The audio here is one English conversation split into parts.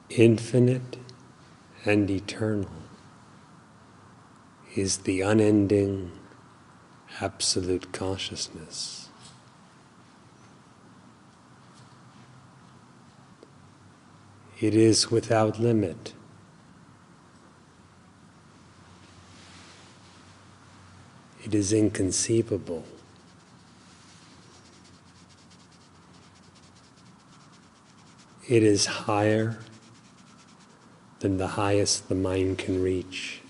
Infinite and eternal is the unending absolute consciousness. It is without limit. It is inconceivable. It is higher than the highest the mind can reach,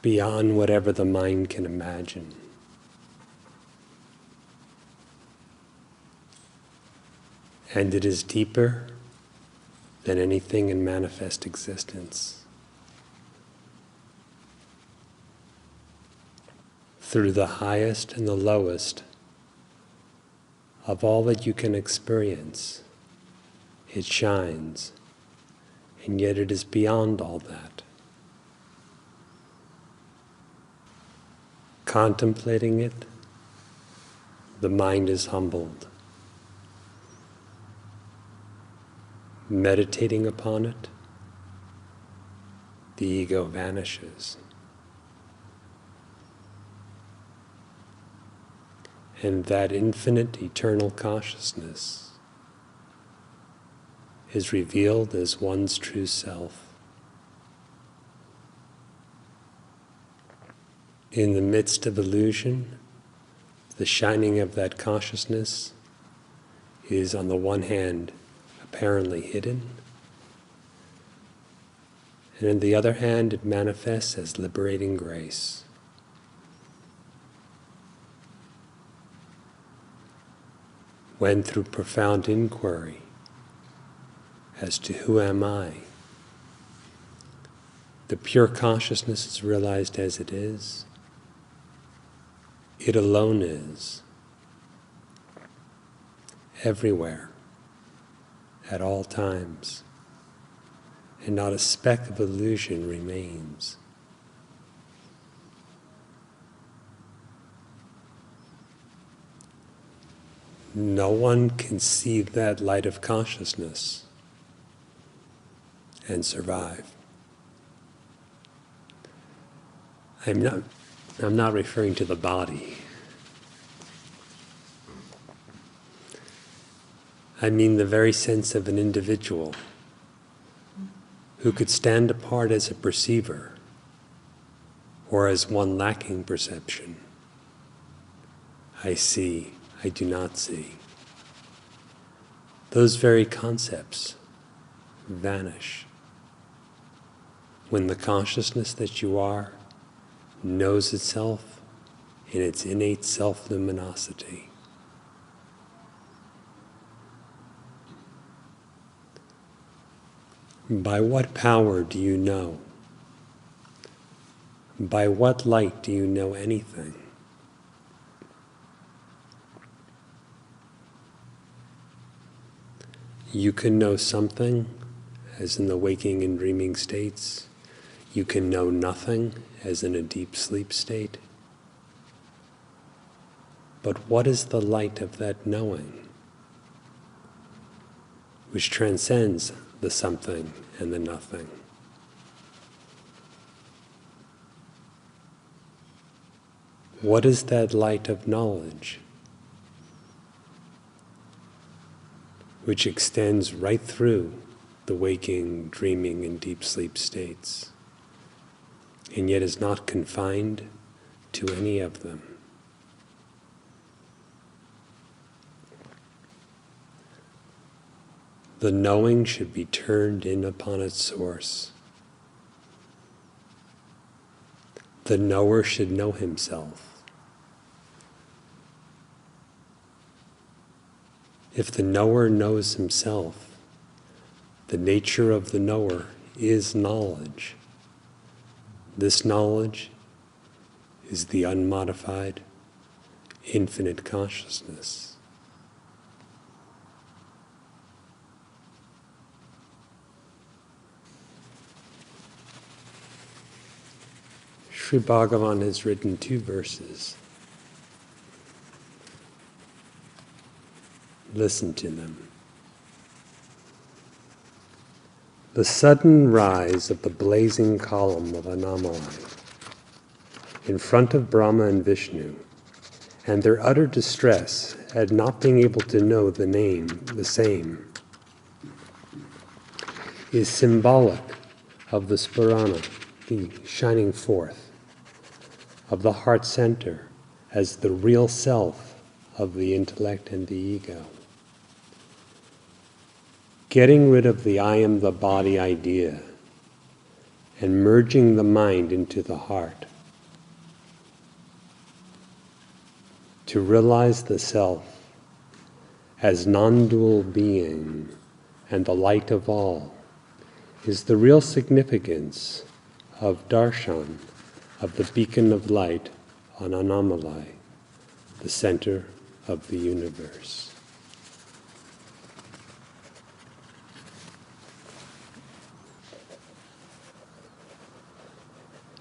beyond whatever the mind can imagine. And it is deeper than anything in manifest existence. Through the highest and the lowest of all that you can experience, it shines, and yet it is beyond all that. Contemplating it, the mind is humbled. Meditating upon it, the ego vanishes. And that infinite, eternal consciousness is revealed as one's true self. In the midst of illusion, the shining of that consciousness is, on the one hand, apparently hidden, and on the other hand, it manifests as liberating grace. When through profound inquiry as to who am I, the pure consciousness is realized as it is, it alone is, everywhere, at all times, and not a speck of illusion remains. No one can see that light of consciousness and survive. I'm not referring to the body. I mean the very sense of an individual who could stand apart as a perceiver or as one lacking perception. I see, I do not see. Those very concepts vanish when the consciousness that you are knows itself in its innate self-luminosity. By what power do you know? By what light do you know anything? You can know something, as in the waking and dreaming states. You can know nothing, as in a deep sleep state. But what is the light of that knowing, which transcends the something and the nothing? What is that light of knowledge, which extends right through the waking, dreaming, and deep sleep states, and yet is not confined to any of them? The knowing should be turned in upon its source. The knower should know himself. If the knower knows himself, the nature of the knower is knowledge. This knowledge is the unmodified, infinite consciousness. Sri Bhagavan has written 2 verses. listen to them. The sudden rise of the blazing column of anomaly in front of Brahma and Vishnu, and their utter distress at not being able to know the same, is symbolic of the spurana, the shining forth, of the heart center as the real self of the intellect and the ego. Getting rid of the I am the body idea and merging the mind into the heart to realize the self as non-dual being and the light of all is the real significance of darshan, of the beacon of light on Annamalai, the center of the universe.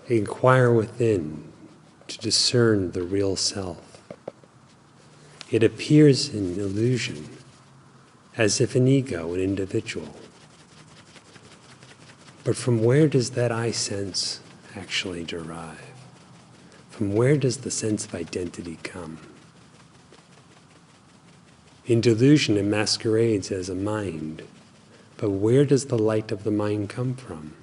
Inquire within to discern the real self. It appears in illusion as if an ego, an individual. But from where does that I sense actually derive? From where does the sense of identity come? In delusion, it masquerades as a mind, but where does the light of the mind come from?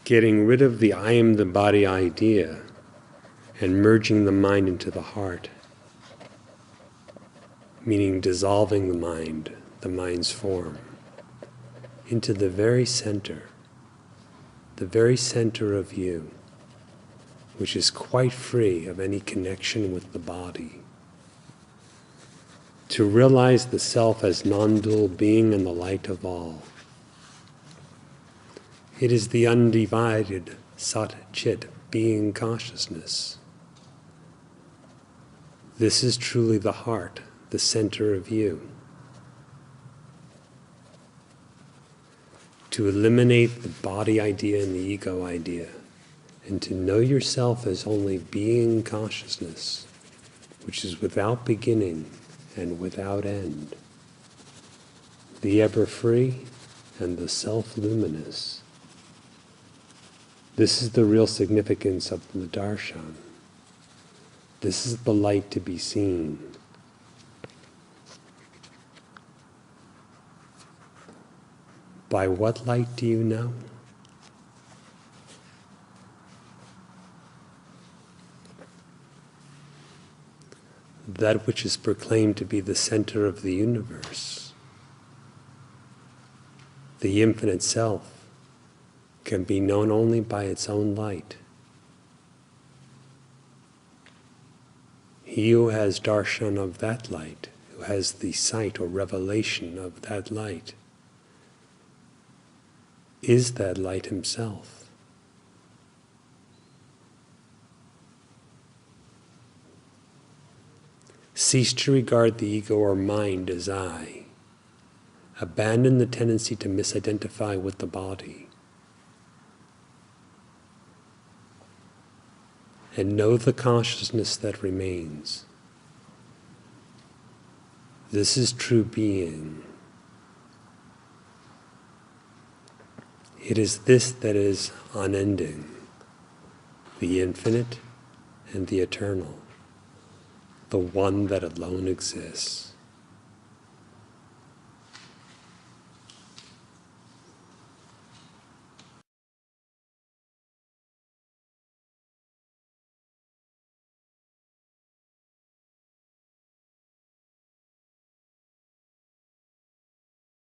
Getting rid of the I am the body idea and merging the mind into the heart, meaning dissolving the mind's form, into the very center of you, which is quite free of any connection with the body. To realize the self as non-dual being and the light of all. It is the undivided Sat-Chit being consciousness. This is truly the heart, the center of you. To eliminate the body idea and the ego idea, and to know yourself as only being consciousness, which is without beginning and without end, the ever-free and the self-luminous. This is the real significance of the darshan. This is the light to be seen. By what light do you know? That which is proclaimed to be the center of the universe. The infinite self can be known only by its own light. He who has darshan of that light, who has the sight or revelation of that light, is that light himself. Cease to regard the ego or mind as I. Abandon the tendency to misidentify with the body. And know the consciousness that remains. This is true being. It is this that is unending, the infinite and the eternal, the one that alone exists.